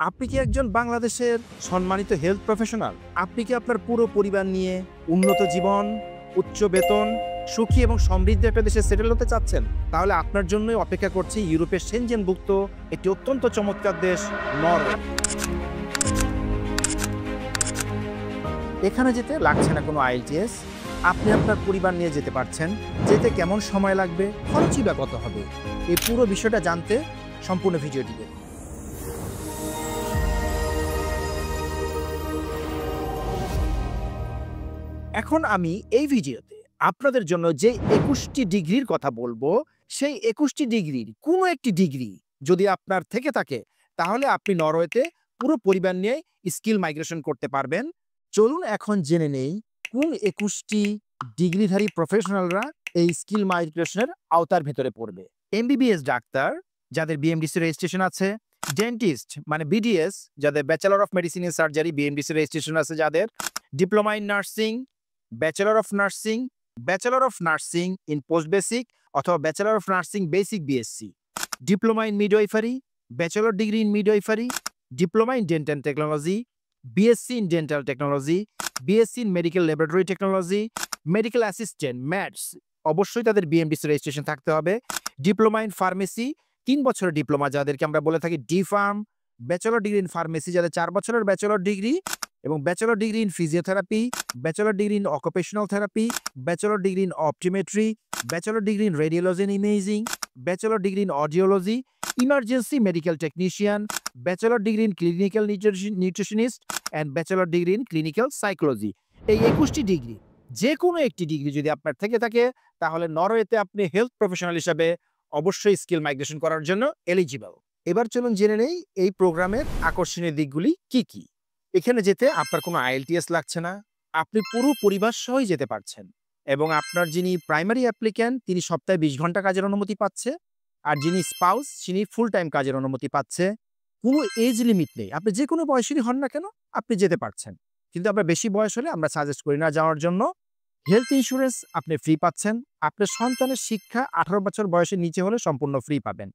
আপনি কি একজন বাংলাদেশের সম্মানিত হেলথ প্রফেশনাল? আপনি কি আপনার পুরো পরিবার নিয়ে উন্নত জীবন, উচ্চ বেতন, সুখী এবং সমৃদ্ধ একটা দেশে সেটেল হতে চাচ্ছেন? তাহলে আপনার জন্যই অপেক্ষা করছে ইউরোপের সেনজেনভুক্ত একটি অত্যন্ত চমৎকার দেশ নরওয়ে। এখানে যেতে লাগছে না কোনো আইএলটিএস। আপনি আপনার পরিবার নিয়ে যেতে পারছেন। যেতে কেমন সময় লাগবে, খরচই বা কত হবে? এই পুরো বিষয়টা জানতে সম্পূর্ণ ভিডিওটি দেখুন। এখন আমি এই ভিডিওতে আপনাদের জন্য যে 21টি ডিগ্রির কথা বলবো, সেই 21টি ডিগ্রির কোনো একটি ডিগ্রি যদি আপনার থেকে থাকে, তাহলে আপনি নরওয়েতে পুরো পরিবার নিয়ে স্কিল মাইগ্রেশন করতে পারবেন। চলুন এখন জেনে নেই কোন 21টি ডিগ্রিধারী প্রফেশনালরা এই স্কিল মাইগ্রেশনের আওতার ভেতরে পড়বে। এমবিবিএস ডাক্তার যাদের বিএমডিসি রেজিস্ট্রেশন আছে, ডেন্টিস্ট মানে বিডিএস যাদের bachelor of medicine and surgery BMDC registration আছে, যাদের diploma in nursing, bachelor of nursing in post basic অথবা bachelor of nursing basic BSc, diploma in midwifery, bachelor degree in midwifery, diploma in dental technology, BSc in dental technology, BSc in medical laboratory technology, medical assistant MATS অবশ্যই তাদের BMDC registration থাকতে হবে, diploma in pharmacy ৩ বছরের diploma যাদেরকে আমরা বলে থাকি D pharm, bachelor degree in pharmacy যাদের 4 বছরের ব্যাচেলর ডিগ্রি, এবং bachelor degree in physiotherapy, bachelor degree in occupational therapy, bachelor degree in optometry, bachelor degree in radiology and imaging, bachelor degree in audiology, emergency medical technician, bachelor degree in clinical nutritionist and bachelor degree in clinical psychology. এই 21টি degree যে কোনো একটি degree যদি আপনার থেকে থাকে, তাহলে নরওয়েতে আপনি হেলথ প্রফেশনাল হিসাবে অবশ্যই স্কিল মাইগ্রেশন করার জন্য এলিজিবল। এবার চলুন জেনে নেই এই প্রোগ্রামের আকর্ষণীয় দিকগুলি কি কি। এখানে যেতে আপনার কোনো আইএলটিএস লাগছে না, আপনি পুরো পরিবার সহই যেতে পারছেন, এবং আপনার যিনি প্রাইমারি অ্যাপ্লিক্যান্ট তিনি সপ্তাহে 20 ঘন্টা কাজের অনুমতি পাচ্ছে, আর যিনি স্পাউস তিনি ফুল টাইম কাজের অনুমতি পাচ্ছে। কোনো এজ লিমিট নেই, আপনি যে কোনো বয়সেরই হন না কেন আপনি যেতে পারছেন, কিন্তু আপনার বেশি বয়স হলে আমরা সাজেস্ট করি না যাওয়ার জন্য। হেলথ ইন্স্যুরেন্স আপনি ফ্রি পাচ্ছেন, আপনার সন্তানের শিক্ষা 18 বছর বয়সের নিচে হলে সম্পূর্ণ ফ্রি পাবেন।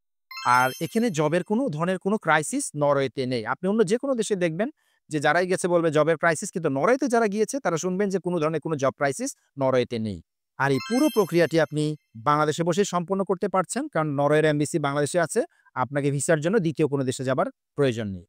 আর এখানে জবের কোনো ধরনের কোনো ক্রাইসিস নরওয়েতে নেই। আপনি অন্য যে কোনো দেশে দেখবেন যে যারাই গেছে বলবে জবের ক্রাইসিস, কিন্তু নরওয়েতে যারা গিয়েছে তারা শুনবেন যে কোনো ধরনের কোনো জব ক্রাইসিস নরওয়েতে নেই। আর এই পুরো প্রক্রিয়াটি আপনি বাংলাদেশে বসে সম্পন্ন করতে পারছেন, কারণ নরওয়ের এমবিসি বাংলাদেশে আছে, আপনাকে ভিসার জন্য দ্বিতীয় কোনো দেশে যাবার প্রয়োজন নেই।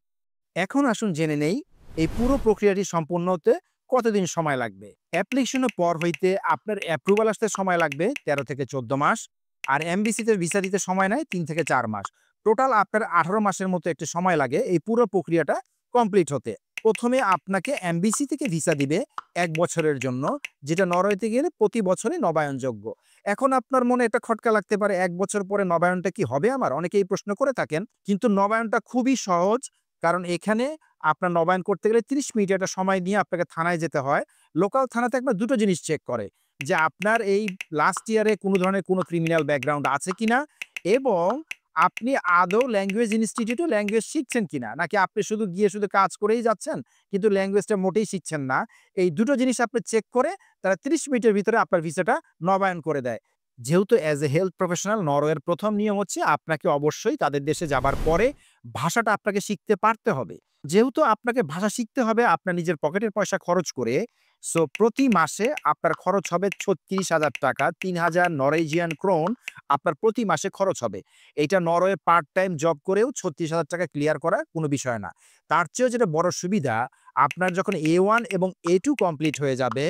এখন আসুন জেনে নেই এই পুরো প্রক্রিয়াটি সম্পূর্ণ হতে কতদিন সময় লাগবে। অ্যাপ্লিকেশনের পর হইতে আপনার অ্যাপ্রুভাল আসতে সময় লাগবে 13 থেকে 14 মাস, আর এমবিসিতে ভিসা দিতে সময় নেয় 3 থেকে 4 মাস। টোটাল আপনার 18 মাসের মতো একটু সময় লাগে এই পুরো প্রক্রিয়াটা কমপ্লিট হতে। প্রথমে আপনাকে এমবিসি থেকে ভিসা দিবে 1 বছরের জন্য, যেটা নরওয়েতে গেলে প্রতি বছরে নবায়নযোগ্য। এখন আপনার মনে একটা খটকা লাগতে পারে, 1 বছর পরে নবায়নটা কি হবে আমার? অনেকে এই প্রশ্ন করে থাকেন, কিন্তু নবায়নটা খুবই সহজ। কারণ এখানে আপনার নবায়ন করতে গেলে 30 মিনিট একটা সময় নিয়ে আপনাকে থানায় যেতে হয়। লোকাল থানাতে একবার দুটো জিনিস চেক করে, যে আপনার এই লাস্ট ইয়ারে কোনো ধরনের কোনো ক্রিমিনাল ব্যাকগ্রাউন্ড আছে কিনা, এবং আপনি আদৌ ল্যাঙ্গুয়েজ ইনস্টিটিউটে ল্যাঙ্গুয়েজ শিখছেন কিনা, নাকি আপনি শুধু গিয়ে শুধু কাজ করেই যাচ্ছেন কিন্তু ল্যাঙ্গুয়েজটা মোটেই শিখছেন না। এই দুটো জিনিস আপনি চেক করে তারা 30 মিনিটের ভিতরে আপনার ভিসাটা নবায়ন করে দেয়। যেহেতু অ্যাজ এ হেলথ প্রফেশনাল নরওয়ের প্রথম নিয়ম হচ্ছে আপনাকে অবশ্যই তাদের দেশে যাবার পরে ভাষাটা আপনাকে শিখতে পারতে হবে। যেহেতু আপনাকে ভাষা শিখতে হবে আপনার নিজের পকেটের পয়সা খরচ করে, সো প্রতি মাসে আপনার খরচ হবে 36,000 টাকা, 3,000 নরওয়েজিয়ান ক্রোন আপনার প্রতি মাসে খরচ হবে। এইটা নরওয়ে পার্ট টাইম জব করেও 36,000 টাকা ক্লিয়ার করা কোনো বিষয় না। তার চেয়েও যেটা বড় সুবিধা, আপনার যখন A1 এবং A2 কমপ্লিট হয়ে যাবে,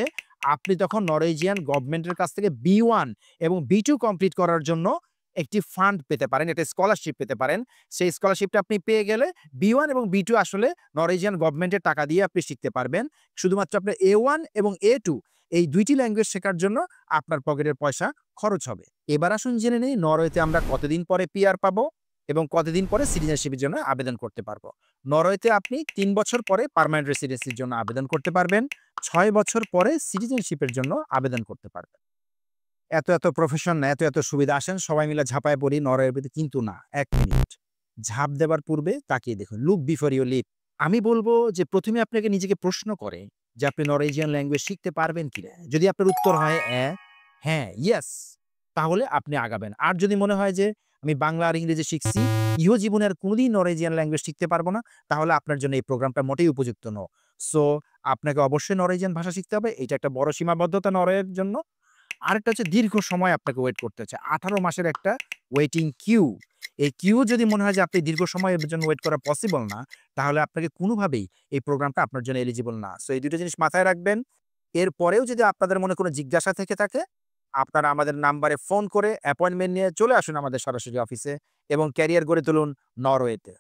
আপনি তখন নরওয়েজিয়ান গভর্নমেন্টের কাছ থেকে B1 এবং B2 কমপ্লিট করার জন্য একটি ফান্ড পেতে পারেন, একটা স্কলারশিপ পেতে পারেন। সেই স্কলারশিপটা আপনি পেয়ে গেলে B1 এবং B2 আসলে নরওয়েজিয়ান গভর্নমেন্টের টাকা দিয়ে আপনি শিখতে পারবেন। শুধুমাত্র আপনার A1 এবং A2 এই দুইটি ল্যাঙ্গুয়েজ শেখার জন্য আপনার পকেটের পয়সা খরচ হবে। এবার আসুন জেনে নেই নরওয়েতে আমরা কতদিন পরে পিআর পাবো এবং কতদিন পরে সিটিজেনশিপের জন্য আবেদন করতে পারবো। নরওয়েতে আপনি 3 বছর পরে পার্মানেন্ট রেসিডেন্সির জন্য আবেদন করতে পারবেন, 6 বছর পরে সিটিজেনশিপের জন্য আবেদন করতে পারবেন। এত প্রফেশন না, এত সুবিধা, আসেন সবাই মিলে ঝাঁপায় পড়ি নরওয়ের প্রতি। কিন্তু না, 1 মিনিট ঝাঁপ দেবার পূর্বে তাকিয়ে দেখুন, লুক বিফোর ইউ লিভ। আমি বলবো যে প্রথমে আপনাকে নিজেকে প্রশ্ন করে যে আপনি নরওয়েজিয়ান ল্যাঙ্গুয়েজ শিখতে পারবেন কিনা। যদি আপনার উত্তর হয় হ্যাঁ, ইয়েস, তাহলে আপনি আগাবেন। আর যদি মনে হয় যে আমি বাংলা আর ইংরেজি শিখছি, ইহ জীবনে আর কোনোদিন নরওয়েজিয়ান ল্যাঙ্গুয়েজ শিখতে পারবো না, তাহলে আপনার জন্য এই প্রোগ্রামটা মোটেই উপযুক্ত নয়। সো আপনাকে অবশ্যই নরওয়েজিয়ান ভাষা শিখতে হবে। এটা একটা বড় সীমাবদ্ধতা নরওয়ের জন্য। আরেকটা হচ্ছে দীর্ঘ সময় আপনাকে ওয়েট করতে হচ্ছে। 18 মাসের একটা ওয়েটিং কিউ। এই কিউ যদি মনে হয় যে আপনি দীর্ঘ সময়ের জন্য ওয়েট করা পসিবল না, তাহলে আপনাকে কোনোভাবেই এই প্রোগ্রামটা আপনার জন্য এলিজিবল না। সো এই ২ টা জিনিস মাথায় রাখবেন। এরপরেও যদি আপনাদের মনে কোনো জিজ্ঞাসা থেকে থাকে, আপনারা আমাদের নাম্বারে ফোন করে অ্যাপয়েন্টমেন্ট নিয়ে চলে আসুন আমাদের সরাসরি অফিসে এবং ক্যারিয়ার গড়ে তুলুন নরওয়েতে।